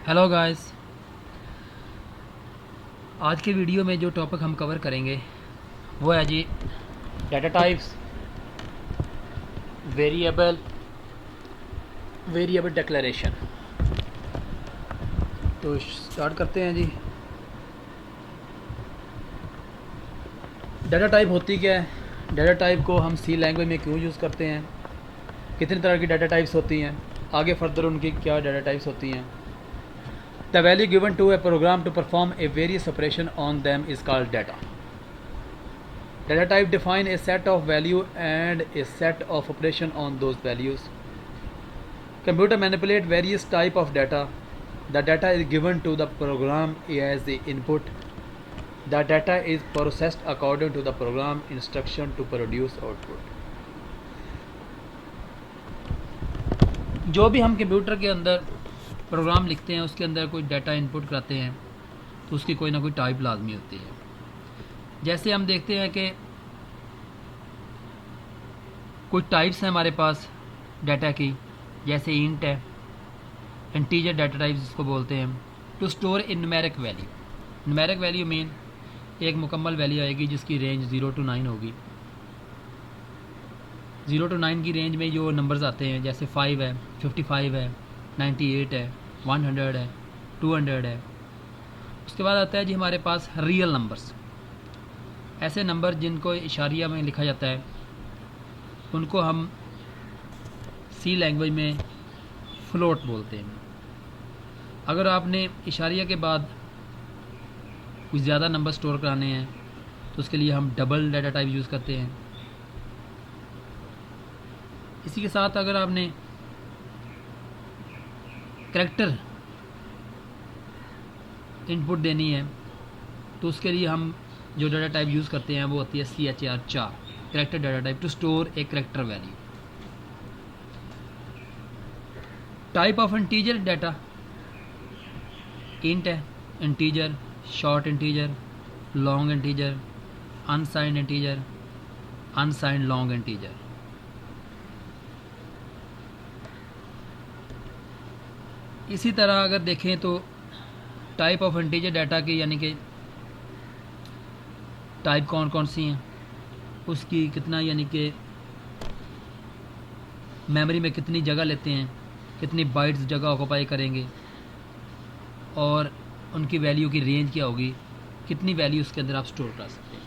Hello guys, आज के video में जो टॉपिक हम कवर करेंगे वो है जी data types, variable variable declaration. तो स्टार्ट करते हैं जी। डाटा टाइप होती क्या है, डाटा टाइप को हम सी लैंग्वेज में क्यों यूज़ करते हैं, कितनी तरह की डाटा टाइप्स होती हैं, आगे फर्दर उनकी क्या डाटा टाइप्स होती हैं। The value given to a program to perform a various operation on them is called data. Data type define a set of value and a set of operation on those values. Computer manipulate various type of data. The data is given to the program as the input. The data is processed according to the program instruction to produce output. जो भी हम computer के अंदर programme लिखते हैं उसके अंदर कोई डाटा इनपुट कराते हैं तो उसकी कोई ना कोई टाइप लाजमी होती है। जैसे हम देखते हैं कि कुछ टाइप्स हैं हमारे पास डाटा की, जैसे इंट है, इंटीजर डाटा टाइप जिसको बोलते हैं। To store in numeric value, numeric value mean एक मुकम्मल वैल्यू आएगी जिसकी रेंज 0 to 9 होगी। 0 to 9 की रेंज में जो नंबर्स आते हैं जैसे 5 है, 55 है, 98 है, 100 है, 200 है। उसके बाद आता है जी हमारे पास रियल नंबर्स, ऐसे नंबर जिनको इशारिया में लिखा जाता है उनको हम सी लैंग्वेज में फ्लोट बोलते हैं। अगर आपने इशारिया के बाद कुछ ज़्यादा नंबर स्टोर कराने हैं तो उसके लिए हम डबल डाटा टाइप यूज़ करते हैं। इसी के साथ अगर आपने करैक्टर इनपुट देनी है तो उसके लिए हम जो डाटा टाइप यूज़ करते हैं वो होती है CHR4, character data type, to store a character value. Type of integer data, int है, integer, short integer, long integer, unsigned integer, unsigned long integer. इसी तरह अगर देखें तो टाइप ऑफ इंटीजर डाटा की यानी कि टाइप कौन कौन सी हैं, उसकी कितना यानी कि मेमोरी में कितनी जगह लेते हैं, कितनी बाइट्स जगह ऑक्यूपाई करेंगे और उनकी वैल्यू की रेंज क्या होगी, कितनी वैल्यू उसके अंदर आप स्टोर कर सकते हैं।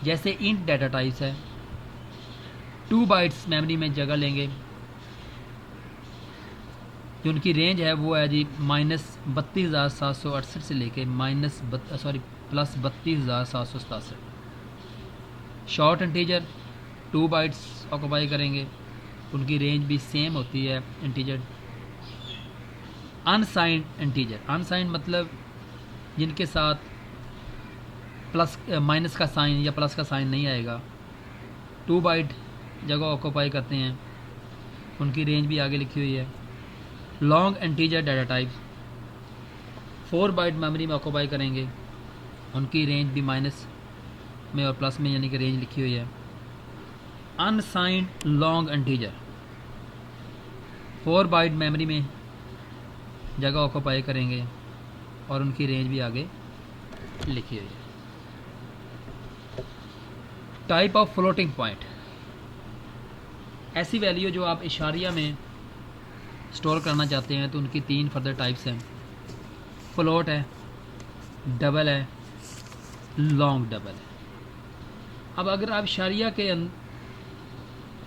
जैसे इंट डाटा टाइप्स है, 2 बाइट्स मेमोरी में जगह लेंगे, जो उनकी रेंज है वो है जी -32,768 से लेके plus 32,767। Short integer 2 bytes occupy करेंगे, उनकी रेंज भी सेम होती है इंटीजर। अनसाइंड इंटीजर, अनसाइंड मतलब जिनके साथ प्लस माइनस का साइन या प्लस का साइन नहीं आएगा, 2 बाइट जगह ऑक्यूपाई करते हैं, उनकी रेंज भी आगे लिखी हुई है। Long integer data type 4 byte memory में ऑक्यूपाई करेंगे, उनकी रेंज भी माइनस में और प्लस में यानी कि रेंज लिखी हुई है। Unsigned long integer 4 byte memory में जगह ऑक्यूपाई करेंगे और उनकी रेंज भी आगे लिखी हुई है। टाइप ऑफ फ्लोटिंग पॉइंट, ऐसी वैल्यू जो आप इशारिया में स्टोर करना चाहते हैं तो उनकी 3 फर्दर टाइप्स हैं। फ्लोट है, डबल है, लॉन्ग डबल है। अब अगर आप इशारिया के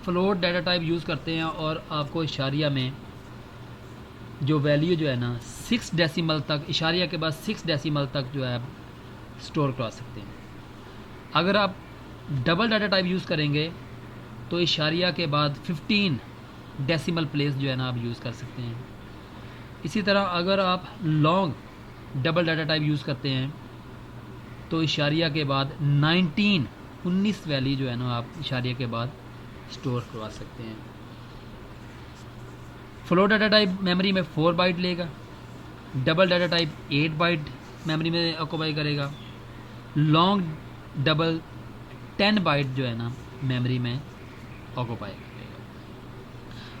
फ्लोट डाटा टाइप यूज़ करते हैं और आपको इशारिया में जो वैल्यू जो है ना 6 डेसिमल तक, इशारिया के बाद 6 डेसिमल तक जो है आप स्टोर करा सकते हैं। अगर आप डबल डाटा टाइप यूज़ करेंगे तो इशारिया के बाद 15 डेसिमल प्लेस जो है ना आप यूज़ कर सकते हैं। इसी तरह अगर आप long double data type use करते हैं तो इशारिया के बाद 19 वैल्यू जो है ना आप इशारिया के बाद स्टोर करवा सकते हैं। फ्लोट डाटा टाइप मेमोरी में 4 बाइट लेगा, double data type 8 byte memory में ऑक्यूपाई करेगा, लॉन्ग डबल 10 बाइट जो है ना मेमोरी में ऑक्यूपाई करेगा।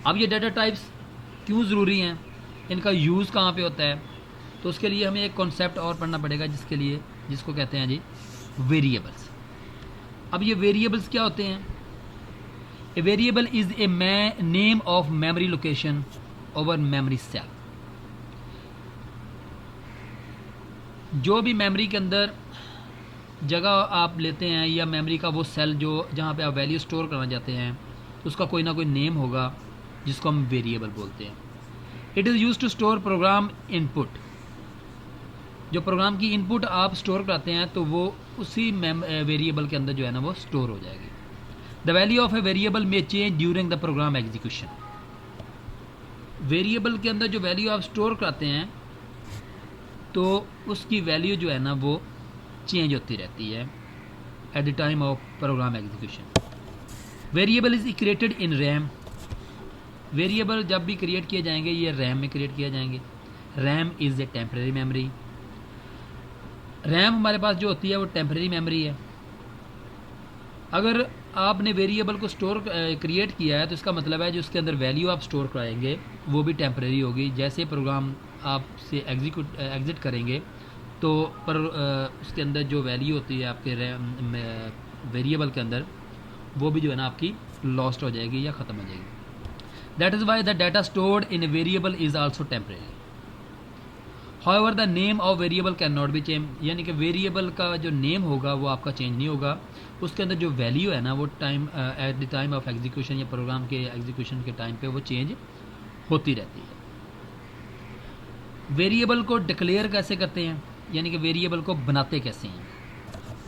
अब ये डाटा टाइप्स क्यों ज़रूरी हैं इनका यूज़ कहाँ पे होता है, तो उसके लिए हमें एक कॉन्सेप्ट और पढ़ना पड़ेगा जिसको कहते हैं जी वेरिएबल्स। अब ये वेरिएबल्स क्या होते हैं? A variable is a name of memory location over memory cell. जो भी मेमोरी के अंदर जगह आप लेते हैं या मेमोरी का वो सेल जो जहाँ पे आप वैल्यू स्टोर करना चाहते हैं, उसका कोई ना कोई नेम होगा जिसको हम वेरिएबल बोलते हैं। It is use to store program input. जो प्रोग्राम की इनपुट आप स्टोर करते हैं तो वो उसी वेरिएबल के अंदर जो है ना वो स्टोर हो जाएगी। The value of a variable may change during the program execution. Variable के अंदर जो वैल्यू आप स्टोर करते हैं तो उसकी वैल्यू जो है ना वो चेंज होती रहती है at the time of program execution. Variable is created in RAM. Variable जब भी क्रिएट किए जाएंगे ये रैम में क्रिएट किए जाएंगे। RAM is a temporary memory. RAM हमारे पास जो होती है वो टेम्परेरी मेमोरी है। अगर आपने वेरिएबल को स्टोर क्रिएट किया है तो इसका मतलब है जो उसके अंदर वैल्यू आप स्टोर कराएंगे वो भी टेम्परेरी होगी। जैसे प्रोग्राम आप से एग्जिट करेंगे तो उसके अंदर जो वैल्यू होती है आपके वेरिएबल के अंदर वो भी जो है ना आपकी लॉस्ट हो जाएगी या ख़त्म हो जाएगी। That is why the data stored in A variable is also temporary. However the name of variable can not be change. यानी कि वेरिएबल का जो नेम होगा वो आपका चेंज नहीं होगा। उसके अंदर जो वैल्यू है ना वो at the time of execution या प्रोग्राम के एग्जीक्यूशन के टाइम पे वो चेंज होती रहती है। वेरिएबल को डिक्लेयर कैसे करते हैं, यानी कि वेरिएबल को बनाते कैसे हैं?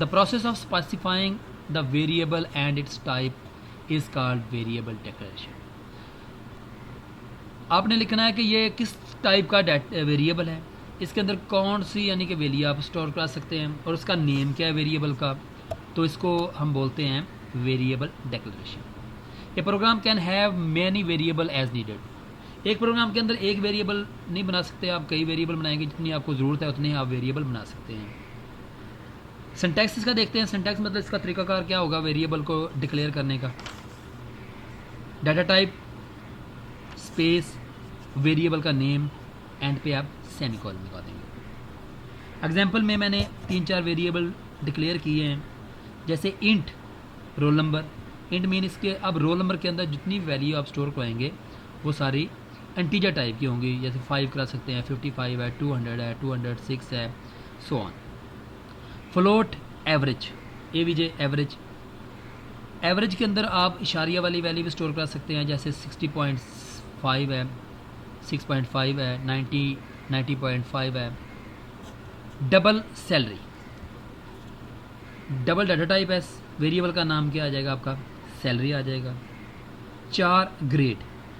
The process of specifying the variable and it's type is called variable declaration. आपने लिखना है कि ये किस टाइप का वेरिएबल है, इसके अंदर कौन सी यानी कि वैल्यू आप स्टोर करा सकते हैं और उसका नेम क्या है वेरिएबल का, तो इसको हम बोलते हैं variable declaration. A program can have many variable as needed. एक प्रोग्राम के अंदर एक वेरिएबल नहीं बना सकते आप, कई वेरिएबल बनाएंगे। जितनी आपको ज़रूरत है उतने आप वेरिएबल बना सकते हैं। सिंटैक्स इसका देखते हैं। सिंटैक्स मतलब इसका तरीकाकार क्या होगा वेरिएबल को डिक्लेयर करने का। डाटा टाइप स्पेस वेरिएबल का नेम, एंड पे आप सेमीकोलन लगा देंगे। एग्जाम्पल में मैंने 3-4 वेरिएबल डिक्लेयर किए हैं, जैसे int roll number. Int mean इसके अब रोल नंबर के अंदर जितनी वैल्यू आप स्टोर कराएंगे वो सारी इंटीजर टाइप की होंगी। जैसे 5 करा सकते हैं, 55 है, 200 है, 206 है, so on. Float average, AVG average. Average के अंदर आप इशारिया वाली वैल्यू भी स्टोर करा सकते हैं, जैसे 60.5 है, 6.5 है, 90.5 है। Double salary, double data type है, वेरिएबल का नाम क्या आ जाएगा आपका, सैलरी आ जाएगा। 4 ग्रेड,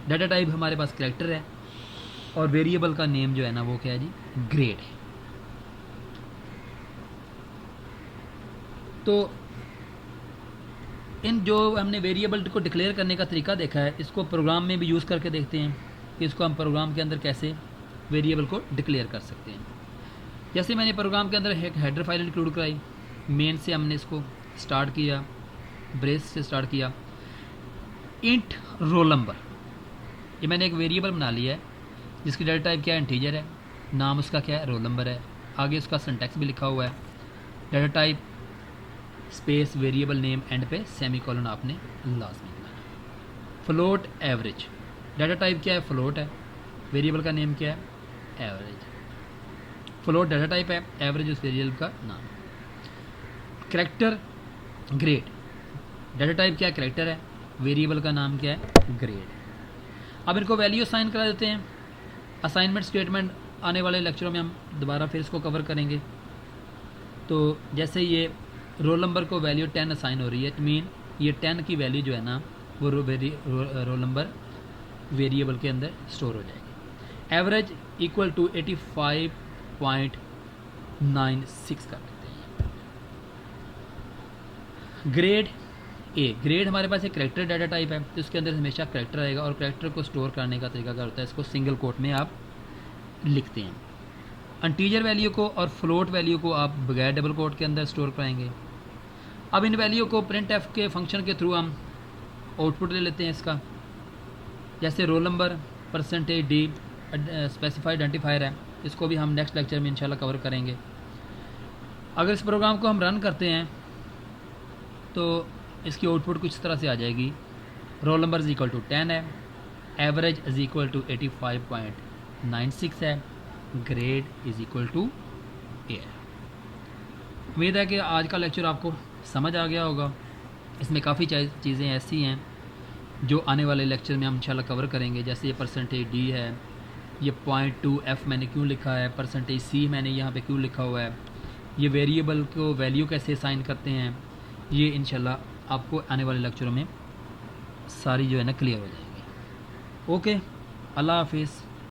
डाटा टाइप हमारे पास कैरेक्टर है और वेरिएबल का नेम जो है ना वो क्या है जी, ग्रेड है। तो इन जो हमने वेरिएबल को डिक्लेयर करने का तरीका देखा है, इसको प्रोग्राम में भी यूज़ करके देखते हैं कि इसको हम प्रोग्राम के अंदर कैसे वेरिएबल को डिक्लेयर कर सकते हैं। जैसे मैंने प्रोग्राम के अंदर एक हेडर फाइल इंक्लूड कराई, मेन से हमने इसको स्टार्ट किया, ब्रेस से स्टार्ट किया। इंट रोल नंबर, ये मैंने एक वेरिएबल बना लिया है जिसकी डाटा टाइप क्या है, इंटीजर है, नाम उसका क्या है, रोल नंबर है। आगे उसका सिंटैक्स भी लिखा हुआ है, data type space variable name, and पे सेमीकोलन आपने लाजमी लगाना। फ्लोट एवरेज, डाटा टाइप क्या है, फ्लोट है, वेरिएबल का नेम क्या है, एवरेज। फ्लोट डाटा टाइप है, एवरेज उस वेरिएबल का नाम। कैरेक्टर ग्रेड, डाटा टाइप क्या है, कैरेक्टर है, वेरिएबल का नाम क्या है, ग्रेड। अब इनको वैल्यू असाइन करा देते हैं। असाइनमेंट स्टेटमेंट आने वाले लेक्चरों में हम दोबारा फिर इसको कवर करेंगे। तो जैसे ये रोल नंबर को वैल्यू 10 असाइन हो रही है, इट मीन ये 10 की वैल्यू जो है ना वो रोल नंबर वेरिएबल के अंदर स्टोर हो जाएगी। एवरेज इक्वल टू 85.96 कर देते हैं। ग्रेड ए, ग्रेड हमारे पास एक कैरेक्टर डाटा टाइप है तो इसके अंदर हमेशा कैरेक्टर आएगा और कैरेक्टर को स्टोर करने का तरीका क्या होता है, इसको सिंगल कोट में आप लिखते हैं। इंटीजर वैल्यू को और फ्लोट वैल्यू को आप बगैर डबल कोट के अंदर स्टोर कराएंगे। अब इन वैल्यू को प्रिंट एफ के फंक्शन के थ्रू हम आउटपुट ले लेते हैं इसका, जैसे roll number %d specify identifier है, इसको भी हम नेक्स्ट लेक्चर में इंशाल्लाह कवर करेंगे। अगर इस प्रोग्राम को हम रन करते हैं तो इसकी आउटपुट कुछ इस तरह से आ जाएगी। Roll number is equal to 10 है, एवरेज इज़ इक्वल टू 85.96 है, grade is equal to A है। उम्मीद है कि आज का लेक्चर आपको समझ आ गया होगा। इसमें काफ़ी चीज़ें ऐसी हैं जो आने वाले लेक्चर में हम इंशाल्लाह कवर करेंगे, जैसे ये परसेंटेज डी है, ये 0.2 मैंने क्यों लिखा है, परसेंटेज सी मैंने यहाँ पे क्यों लिखा हुआ है, ये वेरिएबल को वैल्यू कैसे असाइन करते हैं, ये इंशाल्लाह आपको आने वाले लेक्चरों में सारी जो है ना क्लियर हो जाएगी। ओके, अल्लाह हाफिज़।